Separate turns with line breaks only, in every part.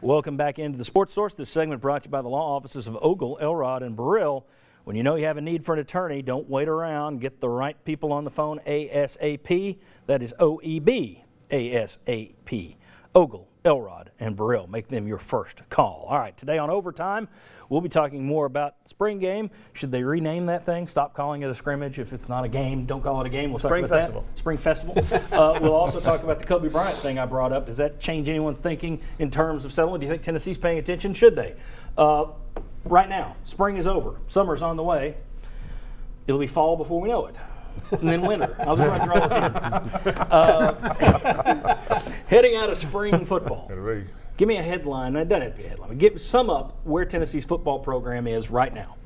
Welcome back into the Sports Source. This segment brought to you by the law offices of Ogle, Elrod, and Burrill. When you know you have a need for an attorney, don't wait around. Get the right people on the phone ASAP. That is OEB ASAP. Ogle, Elrod, and Burrill. Make them your first call. All right, today on Overtime, we'll be talking more about the spring game. Should they rename that thing? Stop calling it a scrimmage. If it's not a game, don't call it a game. We'll talk about
Festival.
that. Spring Festival. We'll also talk about the Kobe Bryant thing I brought up. Does that change anyone's thinking in terms of settlement? Do you think Tennessee's paying attention? Should they? Right now, spring is over. Summer's on the way. It'll be fall before we know it. And then winter. I'll just run through all the seasons. Heading out of spring football. Give me a headline. It doesn't have to be a headline. Sum up where Tennessee's football program is right now.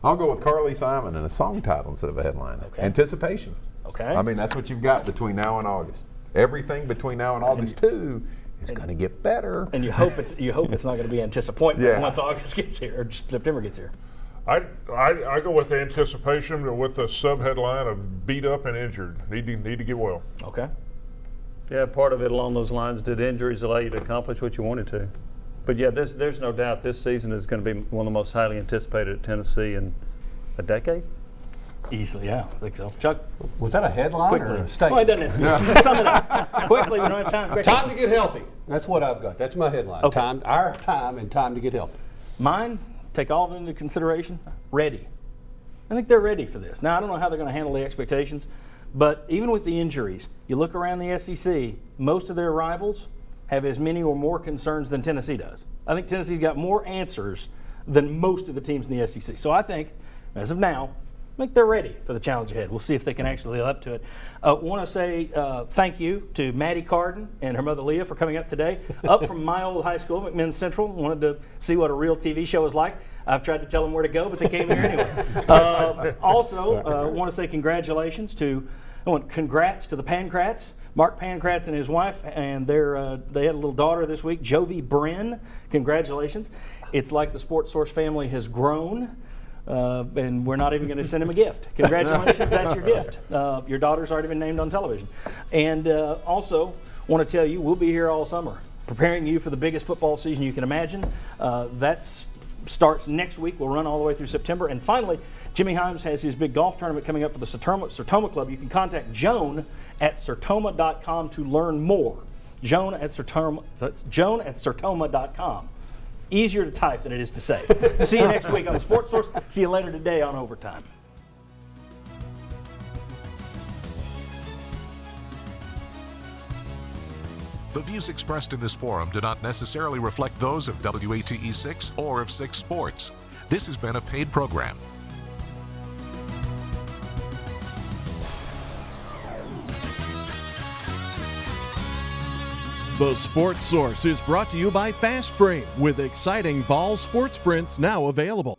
I'll go with Carly Simon and a song title instead of a headline.
Okay.
Anticipation.
Okay.
I mean, that's what you've got between now and August. Everything between now and August 2 is going to get better.
And you hope it's not going to be disappointment
Yeah.
once August gets here or September gets here.
I go with the anticipation with the sub-headline of beat up and injured. Need to get well.
Okay.
Yeah, part of it along those lines, did injuries allow you to accomplish what you wanted to? But yeah, there's no doubt this season is going to be one of the most highly anticipated at Tennessee in a decade.
Easily, yeah, I think so. Chuck?
Was that a headline
Quickly.
or a statement?
Well, it doesn't have to be. Sum it up. Quickly, we don't have time. Quickly.
Time to get healthy. That's what I've got. That's my headline.
Okay.
Our time and time to get healthy.
Mine, take all of it into consideration, ready. I think they're ready for this. Now, I don't know how they're going to handle the expectations, but even with the injuries, you look around the SEC, most of their rivals have as many or more concerns than Tennessee does. I think Tennessee's got more answers than most of the teams in the SEC. So I think, as of now, I think they're ready for the challenge ahead. We'll see if they can actually live up to it. Want to say thank you to Maddie Carden and her mother Leah for coming up today. Up from my old high school, McMinn Central. Wanted to see what a real TV show is like. I've tried to tell them where to go, but they came here anyway. Also, want to say congrats to the Pancrats. Mark Pancrats and his wife, and they had a little daughter this week, Jovi Bryn. Congratulations. It's like the Sports Source family has grown. And we're not even going to send him a gift. Congratulations, that's your gift. Your daughter's already been named on television. And also, want to tell you, we'll be here all summer, preparing you for the biggest football season you can imagine. That starts next week. We'll run all the way through September. And finally, Jimmy Himes has his big golf tournament coming up for the Sertoma Club. You can contact Joan at Sertoma.com to learn more. Joan at Sertoma.com. Easier to type than it is to say. See you next week on the Sports Source. See you later today on Overtime.
The views expressed in this forum do not necessarily reflect those of WATE 6 or of 6 Sports. This has been a paid program.
The Sports Source is brought to you by Fast Frame, with exciting fall sports prints now available.